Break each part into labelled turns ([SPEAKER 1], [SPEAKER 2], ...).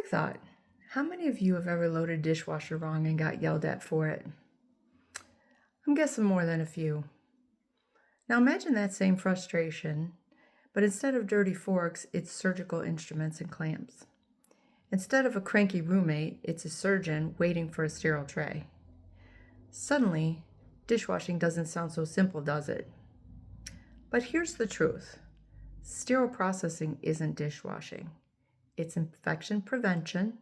[SPEAKER 1] Quick thought. How many of you have ever loaded a dishwasher wrong and got yelled at for it? I'm guessing more than a few. Now imagine that same frustration, but instead of dirty forks, it's surgical instruments and clamps. Instead of a cranky roommate, it's a surgeon waiting for a sterile tray. Suddenly, dishwashing doesn't sound so simple, does it? But here's the truth. Sterile processing isn't dishwashing. It's infection prevention,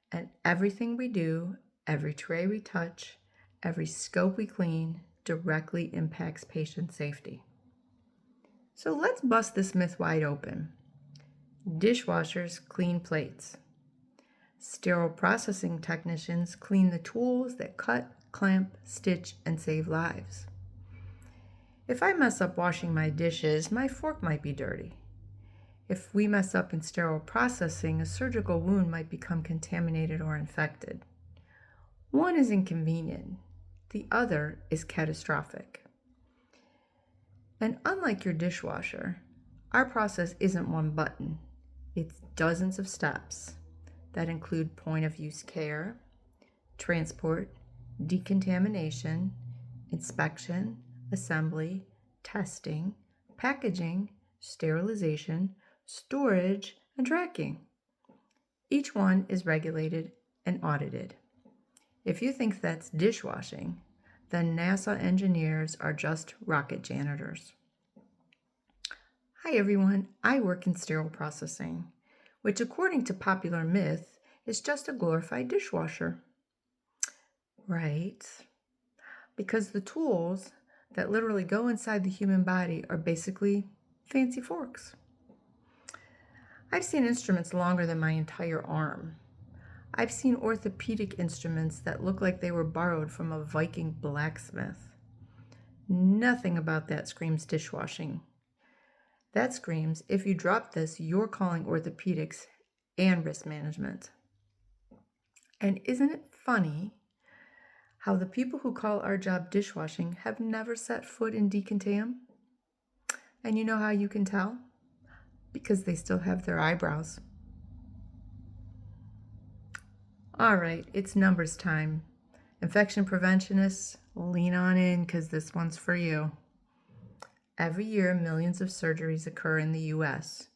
[SPEAKER 1] and everything we do, every tray we touch, every scope we clean, directly impacts patient safety. So let's bust this myth wide open. Dishwashers clean plates. Sterile processing technicians clean the tools that cut, clamp, stitch, and save lives. If I mess up washing my dishes, my fork might be dirty. If we mess up in sterile processing, a surgical wound might become contaminated or infected. One is inconvenient, the other is catastrophic. And unlike your dishwasher, our process isn't one button. It's dozens of steps that include point-of-use care, transport, decontamination, inspection, assembly, testing, packaging, sterilization, storage, and tracking. Each one is regulated and audited. If you think that's dishwashing, then NASA engineers are just rocket janitors. Hi everyone, I work in sterile processing, which according to popular myth is just a glorified dishwasher. Right, because the tools that literally go inside the human body are basically fancy forks. I've seen instruments longer than my entire arm. I've seen orthopedic instruments that look like they were borrowed from a Viking blacksmith. Nothing about that screams dishwashing. That screams, if you drop this, you're calling orthopedics and risk management. And isn't it funny how the people who call our job dishwashing have never set foot in decontam? And you know how you can tell? Because they still have their eyebrows. All right, it's numbers time. Infection preventionists, lean on in because this one's for you. Every year, millions of surgeries occur in the U.S.,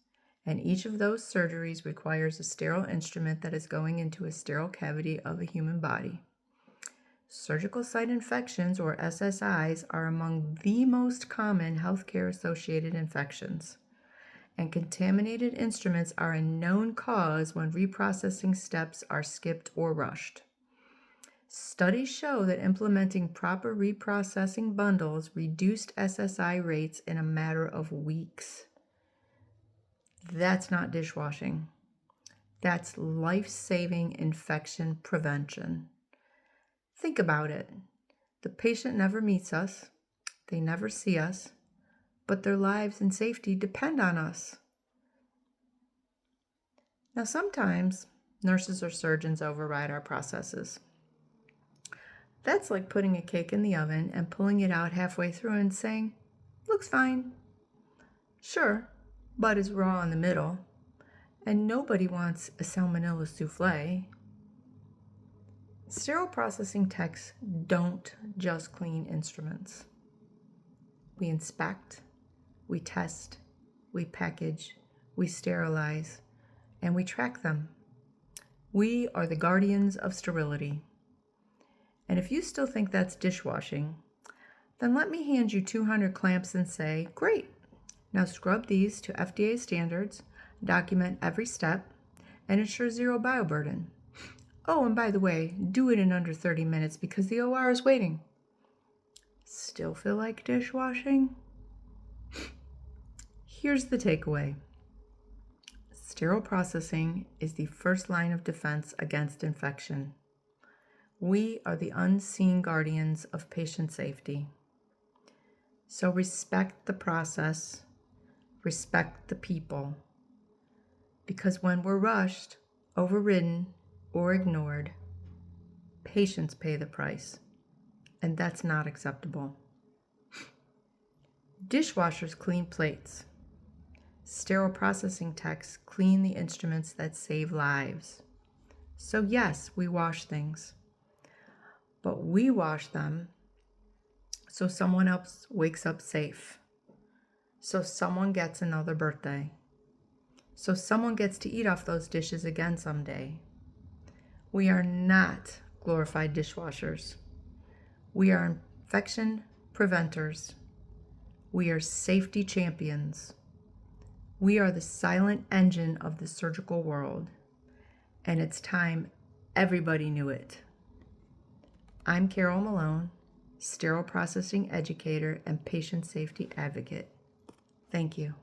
[SPEAKER 1] and each of those surgeries requires a sterile instrument that is going into a sterile cavity of a human body. Surgical site infections, or SSIs, are among the most common healthcare-associated infections, and contaminated instruments are a known cause when reprocessing steps are skipped or rushed. Studies show that implementing proper reprocessing bundles reduced SSI rates in a matter of weeks. That's not dishwashing. That's life-saving infection prevention. Think about it. The patient never meets us, they never see us, but their lives and safety depend on us. Now, sometimes nurses or surgeons override our processes. That's like putting a cake in the oven and pulling it out halfway through and saying, looks fine. Sure, but it's raw in the middle, and nobody wants a salmonella souffle. Sterile processing techs don't just clean instruments. We inspect, we test, we package, we sterilize, and we track them. We are the guardians of sterility. And if you still think that's dishwashing, then let me hand you 200 clamps and say, great, now scrub these to FDA standards, document every step, and ensure zero bioburden. Oh, and by the way, do it in under 30 minutes because the OR is waiting. Still feel like dishwashing? Here's the takeaway. Sterile processing is the first line of defense against infection. We are the unseen guardians of patient safety. So respect the process, respect the people, because when we're rushed, overridden, or ignored, patients pay the price, and that's not acceptable. Dishwashers clean plates. Sterile processing techs clean the instruments that save lives. So yes, we wash things, but we wash them so someone else wakes up safe, so someone gets another birthday, so someone gets to eat off those dishes again someday. We are not glorified dishwashers. We are infection preventers. We are safety champions. We are the silent engine of the surgical world, and it's time everybody knew it. I'm Carol Malone, sterile processing educator and patient safety advocate. Thank you.